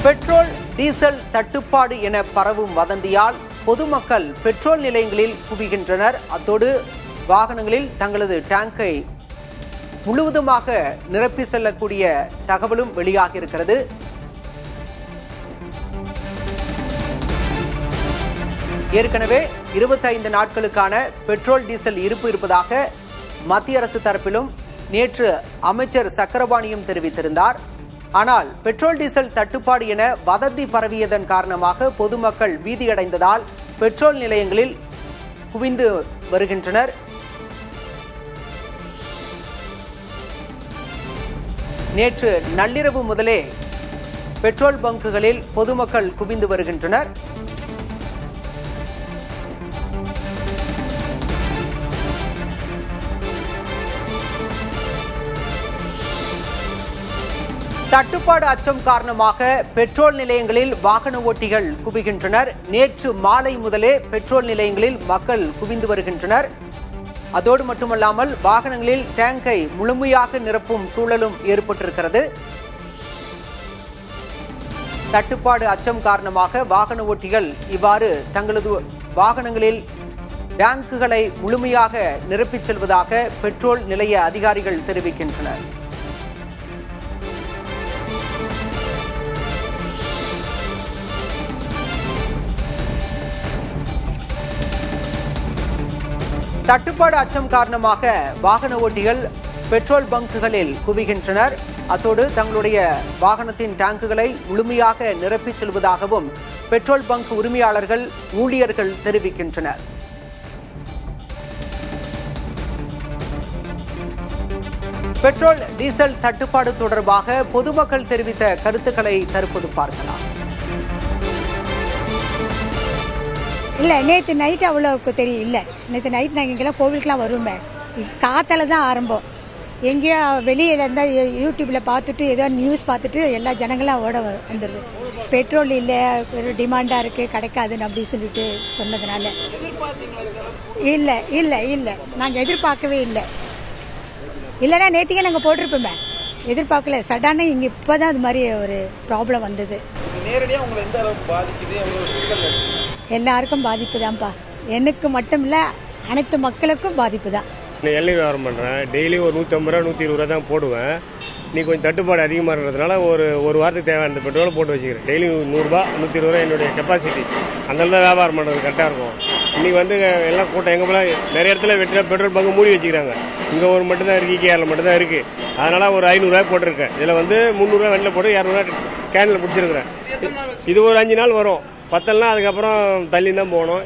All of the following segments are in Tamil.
பெட்ரோல் டீசல் தட்டுப்பாடு என பரவும் வதந்தியால் பொதுமக்கள் பெட்ரோல் நிலையங்களில் குவிகின்றனர். அத்தோடு வாகனங்களில் தங்களது டேங்கை முழுவதுமாக நிரப்பி செல்லக்கூடிய தகவலும் வெளியாகி இருக்கிறது. ஏற்கனவே 25 நாட்களுக்கான பெட்ரோல் டீசல் இருப்பு இருப்பதாக மத்திய அரசு தரப்பிலும் நேற்று அமைச்சர் சக்கரபாணியும் தெரிவித்திருந்தார். ஆனால் பெட்ரோல் டீசல் தட்டுப்பாடு என வதந்தி பரவியதன் காரணமாக பொதுமக்கள் பீதியடைந்ததால் பெட்ரோல் நிலையங்களில் குவிந்து வருகின்றனர். நேற்று நள்ளிரவு முதலே பெட்ரோல் பங்குகளில் பொதுமக்கள் குவிந்து வருகின்றனர். தட்டுப்பாடு அச்சம் காரணமாக பெட்ரோல் நிலையங்களில் வாகன ஓட்டிகள் குவிகின்றனர். நேற்று மாலை முதலே பெட்ரோல் நிலையங்களில் மக்கள் குவிந்து வருகின்றனர். அதோடு மட்டுமல்லாமல் வாகனங்களில் டேங்கை முழுமையாக நிரப்பும் சூழலும் ஏற்பட்டிருக்கிறது. தட்டுப்பாடு அச்சம் காரணமாக வாகன ஓட்டிகள் இவ்வாறு தங்களது வாகனங்களில் டேங்குகளை முழுமையாக நிரப்பிச் செல்வதாக பெட்ரோல் நிலைய அதிகாரிகள் தெரிவிக்கின்றனர். தட்டுப்பாடு அச்சம் காரணமாக வாகன ஓட்டிகள் பெட்ரோல் பங்குகளில் குவிகின்றனர். அத்தோடு தங்களுடைய வாகனத்தின் டேங்குகளை முழுமையாக நிரப்பிச் செல்வதாகவும் பெட்ரோல் பங்க் உரிமையாளர்கள் ஊழியர்கள் தெரிவிக்கின்றனர். பெட்ரோல் டீசல் தட்டுப்பாடு தொடர்பாக பொதுமக்கள் தெரிவித்த கருத்துக்களை தற்போது பார்க்கலாம். இல்லை, நேற்று நைட்டு அவ்வளோக்கு தெரியும். இல்லை, நேற்று நைட் நாங்கள் இங்கெல்லாம் கோவிலுக்கெலாம் வருவோமே, காத்தால தான் ஆரம்பம். எங்கேயோ வெளியில் இருந்தால் யூடியூப்பில் பார்த்துட்டு ஏதோ நியூஸ் பார்த்துட்டு எல்லா ஜனங்களாம் ஓட வந்துடுது. பெட்ரோல் இல்லை, டிமாண்டாக இருக்குது, கிடைக்காதுன்னு அப்படி சொல்லிட்டு சொன்னதுனால. இல்லை இல்லை இல்லை, நாங்கள் எதிர்பார்க்கவே இல்லை. இல்லைன்னா நேற்றுக்கே நாங்கள் போட்டிருப்போமே, எதிர்பார்க்கல. சடான இங்கே இப்போ தான் அது மாதிரி ஒரு ப்ராப்ளம் வந்தது. எல்லாருக்கும் பாதிப்பு தான்ப்பா, எனக்கு மட்டும் இல்லை, அனைத்து மக்களுக்கும் பாதிப்பு தான். எல்லை வியாபாரம் பண்ணுறேன். டெய்லி ஒரு 150 ரூபா 120 ரூபா தான் போடுவேன். நீ கொஞ்சம் தட்டுப்பாடு அதிகமாக இருக்கிறதுனால ஒரு வாரத்துக்கு தேவையான பெட்ரோலை போட்டு வச்சுக்கிறேன். டெய்லி 100 ரூபா 120 ரூபா என்னுடைய கெப்பாசிட்டி. அதனால தான் வியாபாரம் பண்ணுறது கரெக்டாக இருக்கும். இன்றைக்கி வந்து எல்லாம் கூட்டம் எங்கே போல நிறைய இடத்துல பெட்ரோல் பங்கு மூடி வச்சுக்கிறாங்க. இங்கே ஒரு மட்டும் தான் இருக்குது, கேரளா மட்டும் தான் இருக்குது. அதனால் ஒரு 500 ரூபாய் போட்டிருக்கேன். இதில் வந்து 300 ரூபா வெளில போட்டு 200 ரூபா கேனில் பிடிச்சிருக்கிறேன். இது ஒரு 5 நாள் வரும். பத்தல்னா அதுக்கப்புறம் தள்ளி தான் போகணும்.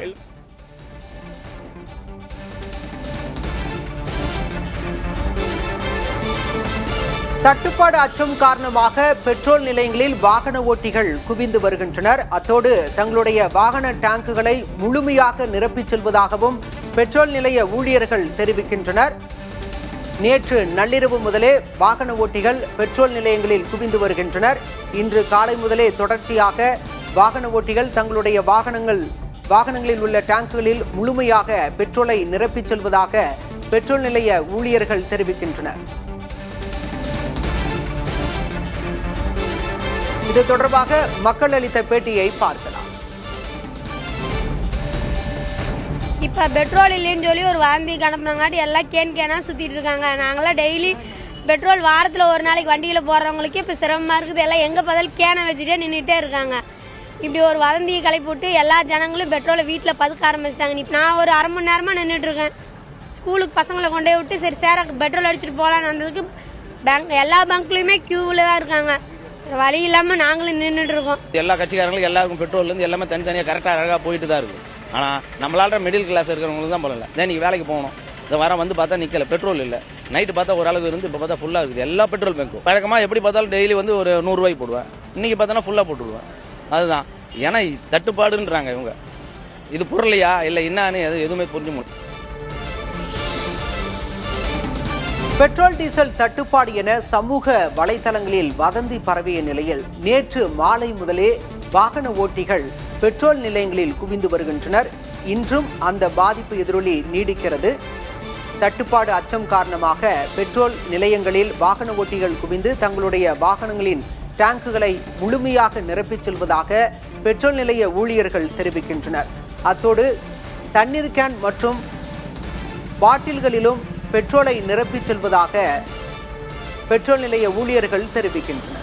தட்டுப்பாடு அச்சம் காரணமாக பெட்ரோல் நிலையங்களில் வாகன ஓட்டிகள் குவிந்து வருகின்றனர். அத்தோடு தங்களுடைய வாகன டேங்குகளை முழுமையாக நிரப்பிச் செல்வதாகவும் பெட்ரோல் நிலைய ஊழியர்கள் தெரிவிக்கின்றனர். நேற்று நள்ளிரவு முதலே வாகன ஓட்டிகள் பெட்ரோல் நிலையங்களில் குவிந்து வருகின்றனர். இன்று காலை முதலே தொடர்ச்சியாக வாகன ஓட்டிகள் தங்களுடைய வாகனங்களில் உள்ள டேங்குகளில் முழுமையாக பெட்ரோலை நிரப்பிச் செல்வதாக பெட்ரோல் நிலைய ஊழியர்கள் தெரிவிக்கின்றனர். இது தொடர்பாக மக்கள் அளித்த பேட்டியை பார்க்கலாம். இப்ப பெட்ரோல் இல்லைன்னு சொல்லி ஒரு வாந்தி கணப்புனாங்காட்டி எல்லாம் கேனா சுத்திட்டு இருக்காங்க. நாங்களாம் டெய்லி பெட்ரோல் வாரத்தில் ஒரு நாளைக்கு வண்டியில போறவங்களுக்கு இப்ப சிரமமா இருக்குது. எல்லாம் எங்க பார்த்தாலும் கேனை வச்சுட்டே நின்றுட்டே இருக்காங்க. இப்படி ஒரு வதந்தியை கிளப்பிவிட்டு எல்லா ஜனங்களும் பெட்ரோலை வீட்டில் பதுக்க ஆரம்பிச்சிட்டாங்க. இப்போ நான் ஒரு அரை மணி நேரமாக நின்றுட்டு இருக்கேன். ஸ்கூலுக்கு பசங்களை கொண்டே விட்டு சரி சேர பெட்ரோல் அடிச்சுட்டு போகலான்னு வந்ததுக்கு எல்லா பேங்க்லையுமே கியூவில் தான் இருக்காங்க. வழி இல்லாமல் நாங்களும் நின்றுட்டு இருக்கோம். எல்லா கட்சிக்காரங்களும் எல்லாருக்கும் பெட்ரோல்லேருந்து எல்லாமே தனித்தனியாக கரெக்டாக அழகாக போயிட்டு தான் இருக்குது. ஆனால் நம்மளால மிடில் கிளாஸ் இருக்கிறவங்களுக்கு தான் போகல. இன்னைக்கு வேலைக்கு போகணும், இந்த வாரம் வந்து பார்த்தா நிற்கல, பெட்ரோல் இல்லை. நைட்டு பார்த்தா ஒரு அளவு இருந்து இப்போ பார்த்தா ஃபுல்லாக இருக்குது எல்லா பெட்ரோல் பேங்க்கும். வழக்கமாக எப்படி பார்த்தாலும் டெய்லி வந்து ஒரு 100 ரூபாய்க்கு போடுவேன். இன்னைக்கு பார்த்தோன்னா ஃபுல்லாக போட்டுவிடுவேன். அதுதான் ஏன்னா தட்டுப்பாடுன்றாங்க இவங்க. இது பொருளையா இல்லை என்னான்னு எதுவுமே புரிஞ்சு முடியும். பெட்ரோல் டீசல் தட்டுப்பாடு என சமூக வலைதளங்களில் வதந்தி பரவிய நிலையில் நேற்று மாலை முதலே வாகன ஓட்டிகள் பெட்ரோல் நிலையங்களில் குவிந்து வருகின்றனர். இன்றும் அந்த பாதிப்பு எதிரொலி நீடிக்கிறது. தட்டுப்பாடு அச்சம் காரணமாக பெட்ரோல் நிலையங்களில் வாகன ஓட்டிகள் குவிந்து தங்களுடைய வாகனங்களின் டேங்குகளை முழுமையாக நிரப்பிச் செல்வதாக பெட்ரோல் நிலைய ஊழியர்கள் தெரிவிக்கின்றனர். அத்தோடு தண்ணீர் கேன் மற்றும் பாட்டில்களிலும் பெட்ரோலை நிரப்பிச் செல்வதாக பெட்ரோல் நிலைய ஊழியர்கள் தெரிவிக்கின்றனர்.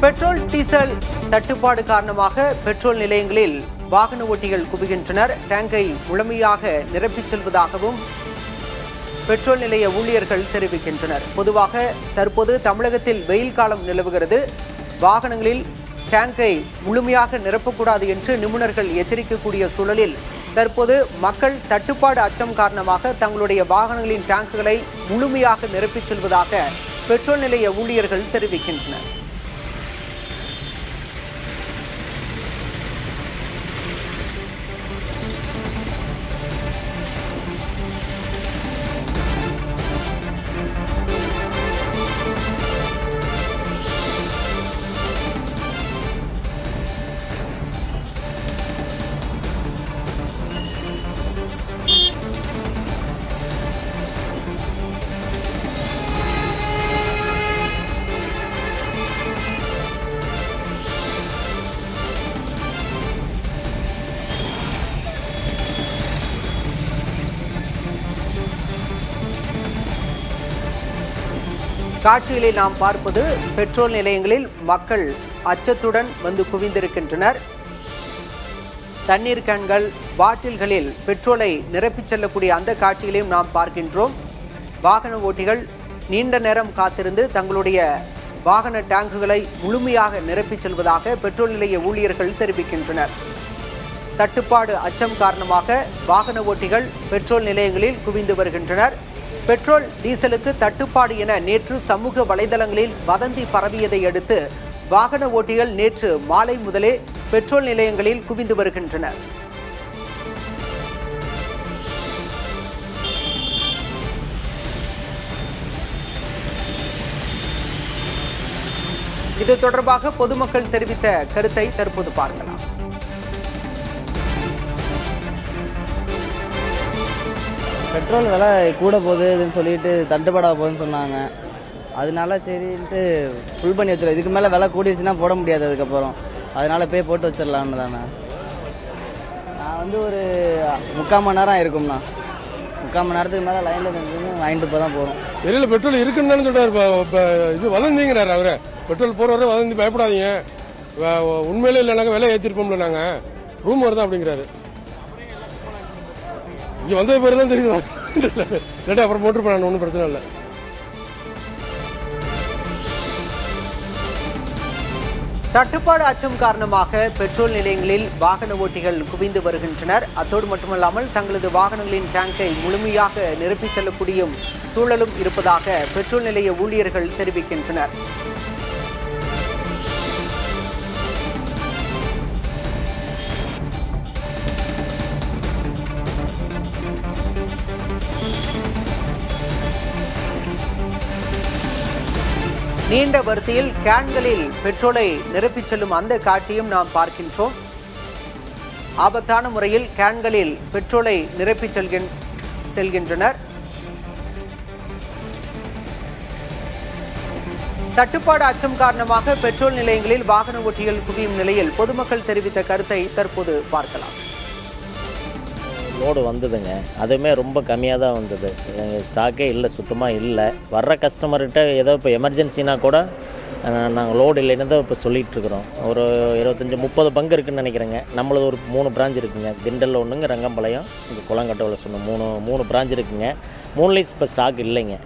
பெட்ரோல் டீசல் தட்டுப்பாடு காரணமாக பெட்ரோல் நிலையங்களில் வாகன ஓட்டிகள் குவிகின்றனர். டேங்கை முழுமையாக நிரப்பிச் செல்வதாகவும் பெட்ரோல் நிலைய ஊழியர்கள் தெரிவிக்கின்றனர். பொதுவாக தற்போது தமிழகத்தில் வெயில் காலம் நிலவுகிறது. வாகனங்களில் டேங்கை முழுமையாக நிரப்பக்கூடாது என்று நிபுணர்கள் எச்சரிக்கக்கூடிய சூழலில் தற்போது மக்கள் தட்டுப்பாடு அச்சம் காரணமாக தங்களுடைய வாகனங்களின் டேங்குகளை முழுமையாக நிரப்பிச் செல்வதாக பெட்ரோல் நிலைய ஊழியர்கள் தெரிவிக்கின்றனர். காட்சிகளை நாம் பார்ப்பது பெட்ரோல் நிலையங்களில் மக்கள் அச்சத்துடன் வந்து குவிந்திருக்கின்றனர். தண்ணீர் கேன்கள் பாட்டில்களில் பெட்ரோலை நிரப்பிச் செல்லக்கூடிய அந்த காட்சிகளையும் நாம் பார்க்கின்றோம். வாகன ஓட்டிகள் நீண்ட நேரம் காத்திருந்து தங்களுடைய வாகன டேங்குகளை முழுமையாக நிரப்பிச் செல்வதாக பெட்ரோல் நிலைய ஊழியர்கள் தெரிவிக்கின்றனர். தட்டுப்பாடு அச்சம் காரணமாக வாகன ஓட்டிகள் பெட்ரோல் நிலையங்களில் குவிந்து வருகின்றனர். பெட்ரோல் டீசலுக்கு தட்டுப்பாடு என நேற்று சமூக வலைதளங்களில் வதந்தி பரவியதை அடுத்து வாகன ஓட்டிகள் நேற்று மாலை முதலே பெட்ரோல் நிலையங்களில் குவிந்து வருகின்றனர். இது தொடர்பாக பொதுமக்கள் தெரிவித்த கருத்தை தற்போது பார்க்கலாம். பெட்ரோல் விலை கூட போகுதுன்னு சொல்லிட்டு தட்டுப்பாடாக போகுதுன்னு சொன்னாங்க. அதனால சரின்ட்டு ஃபுல் பண்ணி வச்சிடலாம். இதுக்கு மேலே விலை கூடிடுச்சுன்னா போட முடியாது அதுக்கப்புறம். அதனால போய் போட்டு வச்சிடலான்னு தானே. நான் ஒரு 3/4 மணி நேரம் இருக்கும்ண்ணா. 3/4 மணி நேரத்துக்கு மேலே லைனில் நின்று வாங்கிட்டு போய் தான் போகிறோம். வெளியில் பெட்ரோல் இருக்குன்னு சொல்கிறார். இப்போ இது வதந்திங்கிறாரு அவரு. பெட்ரோல் போகிறவரை வதந்தி பயப்படாதீங்க, உண்மையிலே இல்லைனாங்க விலை ஏற்றிருப்போம்ல நாங்கள், ரூம் வருதான் அப்படிங்கிறாரு. இங்கே வந்த பேர் தான் தெரியுது. இல்லாட்டி அப்புறம் போட்டுருப்பேன், ஒன்றும் பிரச்சனை இல்லை. தட்டுப்பாடு அச்சம் காரணமாக பெட்ரோல் நிலையங்களில் வாகன ஓட்டிகள் குவிந்து வருகின்றனர். அத்தோடு மட்டுமல்லாமல் தங்களது வாகனங்களின் டேங்கை முழுமையாக நிரப்பிச் செல்லக்கூடிய சூழலும் இருப்பதாக பெட்ரோல் நிலைய ஊழியர்கள் தெரிவிக்கின்றனர். நீண்ட வரிசையில் கேன்களில் பெட்ரோலை நிரப்பிச் செல்லும் அந்த காட்சியும் நாம் பார்க்கின்றோம். ஆபத்தான முறையில் கேன்களில் பெட்ரோலை நிரப்பிச் செல்கின்றனர். தட்டுப்பாடு அச்சம் காரணமாக பெட்ரோல் நிலையங்களில் வாகன ஓட்டிகள் குவியும் நிலையில் பொதுமக்கள் தெரிவித்த கருத்தை தற்போது பார்க்கலாம். லோடு வந்ததுங்க, அதுவுமே ரொம்ப கம்மியாக தான் வந்தது. ஸ்டாக்கே இல்லை, சுத்தமாக இல்லை. வர்ற கஸ்டமர்கிட்ட ஏதோ இப்போ எமர்ஜென்சினா கூட நாங்கள் லோடு இல்லைன்னு தான் இப்போ சொல்லிகிட்ருக்குறோம். ஒரு 25-30 பங்கு இருக்குதுன்னு நினைக்கிறேங்க. நம்மளது ஒரு 3 பிரான்ச் இருக்குங்க. திண்டல் ஒன்றுங்க, ரங்கம்பாளையம், இங்கே குளங்கட்டவில் சொன்ன 3 பிரான்ச் இருக்குங்க. 3லேயும் இப்போ ஸ்டாக் இல்லைங்க.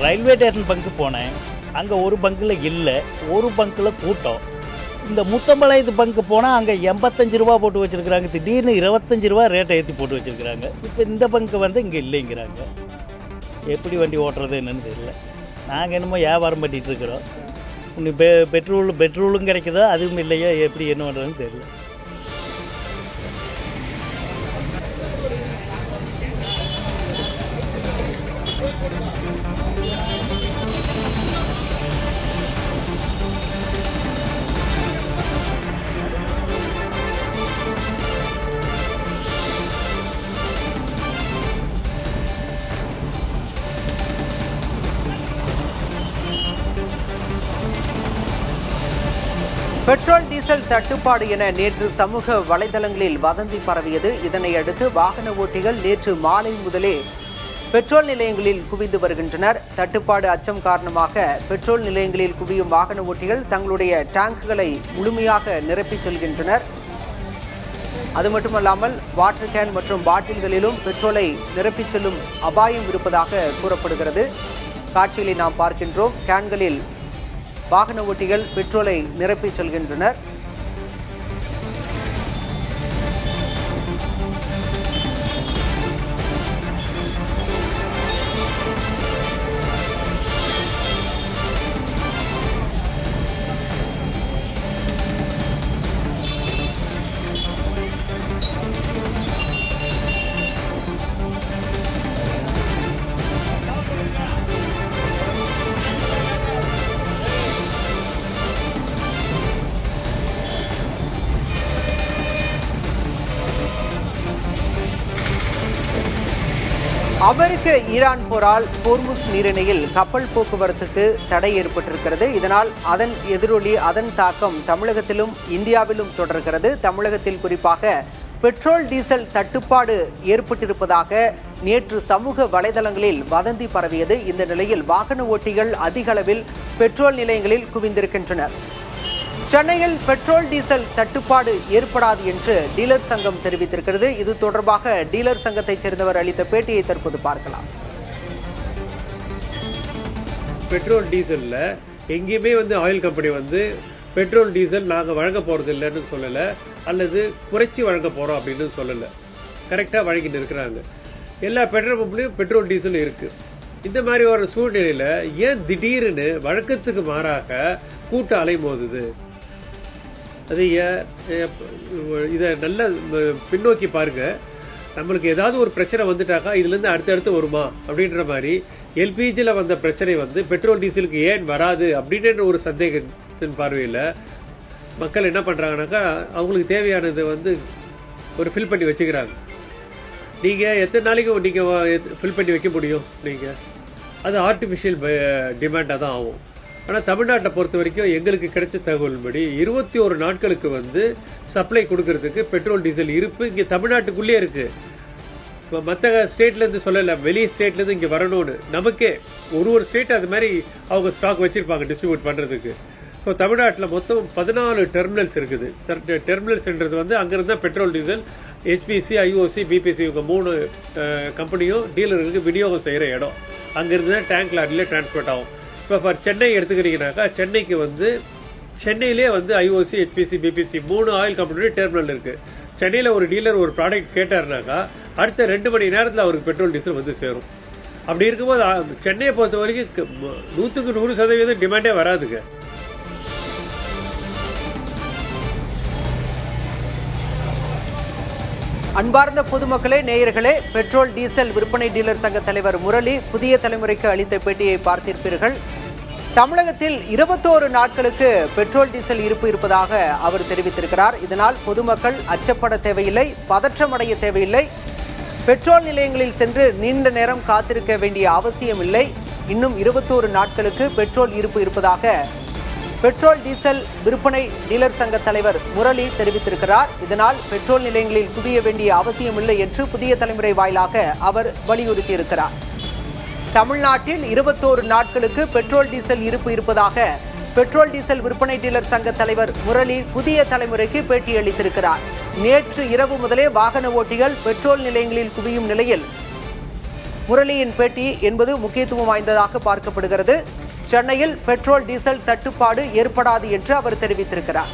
ரயில்வே ஸ்டேஷன் பங்கு போனேன், அங்கே ஒரு பங்கில் இல்லை, ஒரு பங்கில் கூட்டம். இந்த முத்தம்பாளையத்து பங்கு போனால் அங்கே 85 ரூபா போட்டு வச்சுருக்குறாங்க, திடீர்னு 25 ரூபா ரேட்டை ஏற்றி போட்டு வச்சுருக்குறாங்க. இப்போ இந்த பங்கு இங்கே இல்லைங்கிறாங்க. எப்படி வண்டி ஓட்டுறது என்னன்னு தெரியல. நாங்கள் என்னமோ வியாபாரம் பண்ணிகிட்டு இருக்கிறோம். இன்னும் பெட்ரோலும் கிடைக்குதோ அதுவும் இல்லையோ, எப்படி என்ன பண்ணுறதுன்னு தெரியல. பெட்ரோல் டீசல் தட்டுப்பாடு என நேற்று சமூக வலைதளங்களில் வதந்தி பரவியது. இதனை அடுத்து வாகன ஓட்டிகள் நேற்று மாலை முதலே பெட்ரோல் நிலையங்களில் குவிந்து வருகின்றனர். தட்டுப்பாடு அச்சம் காரணமாக பெட்ரோல் நிலையங்களில் குவியும் வாகன ஓட்டிகள் தங்களுடைய டேங்குகளை முழுமையாக நிரப்பிச் செல்கின்றனர். அது மட்டுமல்லாமல் வாட்டர் கேன் மற்றும் பாட்டில்களிலும் பெட்ரோலை நிரப்பிச் செல்லும் அபாயம் இருப்பதாக கூறப்படுகிறது. காட்சிகளை நாம் பார்க்கின்றோம். கேன்களில் வாகன ஓட்டிகள் பெட்ரோலை நிரப்பிச் செல்கின்றனர். அமெரிக்க ஈரான் போரால் ஹோர்முஸ் நீரிணையில் கப்பல் போக்குவரத்துக்கு தடை ஏற்பட்டிருக்கிறது. இதனால் அதன் எதிரொலி, அதன் தாக்கம் தமிழகத்திலும் இந்தியாவிலும் தொடர்கிறது. தமிழகத்தில் குறிப்பாக பெட்ரோல் டீசல் தட்டுப்பாடு ஏற்பட்டிருப்பதாக நேற்று சமூக வலைதளங்களில் வதந்தி பரவியது. இந்த நிலையில் வாகன ஓட்டிகள் அதிக அளவில் பெட்ரோல் நிலையங்களில் குவிந்திருக்கின்றனர். சென்னையில் பெட்ரோல் டீசல் தட்டுப்பாடு ஏற்படாது என்று டீலர் சங்கம் தெரிவித்திருக்கிறது. இது தொடர்பாக டீலர் சங்கத்தைச் சேர்ந்தவர் அளித்த பேட்டியை தற்போது பார்க்கலாம். பெட்ரோல் டீசல்ல எங்கேயுமே ஆயில் கம்பெனி பெட்ரோல் டீசல் நாங்கள் வழங்க போறது இல்லைன்னு சொல்லலை, அல்லது குறைச்சி வழங்க போறோம் அப்படின்னு சொல்லலை. கரெக்டாக வழங்கிட்டு இருக்கிறாங்க. எல்லா பெட்ரோல் பம்ப்லையும் பெட்ரோல் டீசல் இருக்கு. இந்த மாதிரி ஒரு சூழ்நிலையில் ஏன் திடீர்னு வழக்கத்துக்கு மாறாக கூட்டம் அலைமோதுது? அது இதை நல்லா பின்னோக்கி பாருங்க. நம்மளுக்கு ஏதாவது ஒரு பிரச்சனை வந்துட்டாக்கா இதுலேருந்து அடுத்தடுத்து வருமா அப்படின்ற மாதிரி எல்பிஜியில் வந்த பிரச்சனை பெட்ரோல் டீசலுக்கு ஏன் வராது அப்படின்ற ஒரு சந்தேகத்தின் பார்வையில் மக்கள் என்ன பண்ணுறாங்கனாக்கா அவங்களுக்கு தேவையானது ஒரு ஃபில் பண்ணி வச்சுக்கிறாங்க. நீங்கள் எத்தனை நாளைக்கு நீங்கள் ஃபில் பண்ணி வைக்க முடியும்? நீங்கள் அது ஆர்டிஃபிஷியல் டிமாண்டாக தான் ஆகும். ஆனால் தமிழ்நாட்டை பொறுத்த வரைக்கும் எங்களுக்கு கிடைச்ச தகவல்படி 21 நாட்களுக்கு சப்ளை கொடுக்கறதுக்கு பெட்ரோல் டீசல் இருப்பு இங்கே தமிழ்நாட்டுக்குள்ளே இருக்குது. இப்போ மற்ற ஸ்டேட்லேருந்து சொல்லலை, வெளி ஸ்டேட்லேருந்து இங்கே வரணும்னு நமக்கே ஒரு ஸ்டேட் அது மாதிரி அவங்க ஸ்டாக் வச்சுருப்பாங்க டிஸ்ட்ரிபியூட் பண்ணுறதுக்கு. ஸோ தமிழ்நாட்டில் மொத்தம் 14 டெர்மினல்ஸ் இருக்குது. டெர்மினல்ஸ்ன்றது அங்கேருந்து தான் petrol diesel HPC, IOC, BBC இவங்க 3 கம்பெனியும் டீலர்களுக்கு விநியோகம் செய்கிற இடம். அங்கேருந்து தான் டேங்க் லாரிலே டிரான்ஸ்போர்ட் ஆகும். இப்போ ஃபார் சென்னை எடுத்துக்கிறீங்கனாக்கா சென்னைக்கு சென்னையிலே ஐஓசி, ஹெச்பிசி, பிபிசி 3 ஆயில் கம்பெனியோட டெர்மினல் இருக்குது. சென்னையில் ஒரு டீலர் ஒரு ப்ராடக்ட் கேட்டார்னாக்கா அடுத்த 2 மணி நேரத்தில் அவருக்கு பெட்ரோல் டீசல் சேரும். அப்படி இருக்கும்போது சென்னையை பொறுத்த வரைக்கும் 100க்கு 100% டிமாண்டே வராதுங்க. அன்பார்ந்த பொதுமக்களே, நேயர்களே, பெட்ரோல் டீசல் விற்பனை டீலர் சங்க தலைவர் முரளி புதிய தலைமுறைக்கு அளித்த பேட்டியை பார்த்திருப்பீர்கள். தமிழகத்தில் 21 நாட்களுக்கு பெட்ரோல் டீசல் இருப்பு இருப்பதாக அவர் தெரிவித்திருக்கிறார். இதனால் பொதுமக்கள் அச்சப்பட தேவையில்லை, பதற்றமடைய தேவையில்லை, பெட்ரோல் நிலையங்களில் சென்று நீண்ட நேரம் காத்திருக்க வேண்டிய அவசியம் இல்லை. இன்னும் 21 நாட்களுக்கு பெட்ரோல் இருப்பு இருப்பதாக பெட்ரோல் டீசல் விற்பனை டீலர் சங்க தலைவர் முரளி தெரிவித்திருக்கிறார். இதனால் பெட்ரோல் நிலையங்களில் குவிய வேண்டிய அவசியம் இல்லை என்று புதிய தலைமுறை வாயிலாக அவர் வலியுறுத்தியிருக்கிறார். தமிழ்நாட்டில் 21 நாட்களுக்கு பெட்ரோல் டீசல் இருப்பு இருப்பதாக பெட்ரோல் டீசல் விற்பனை டீலர் சங்க தலைவர் முரளி புதிய தலைமுறைக்கு பேட்டியளித்திருக்கிறார். நேற்று இரவு முதலே வாகன ஓட்டிகள் பெட்ரோல் நிலையங்களில் குவியும் நிலையில் முரளியின் பேட்டி என்பது முக்கியத்துவம் வாய்ந்ததாக பார்க்கப்படுகிறது. சென்னையில் பெட்ரோல் டீசல் தட்டுப்பாடு ஏற்படாது என்று அவர் தெரிவித்திருக்கிறார்.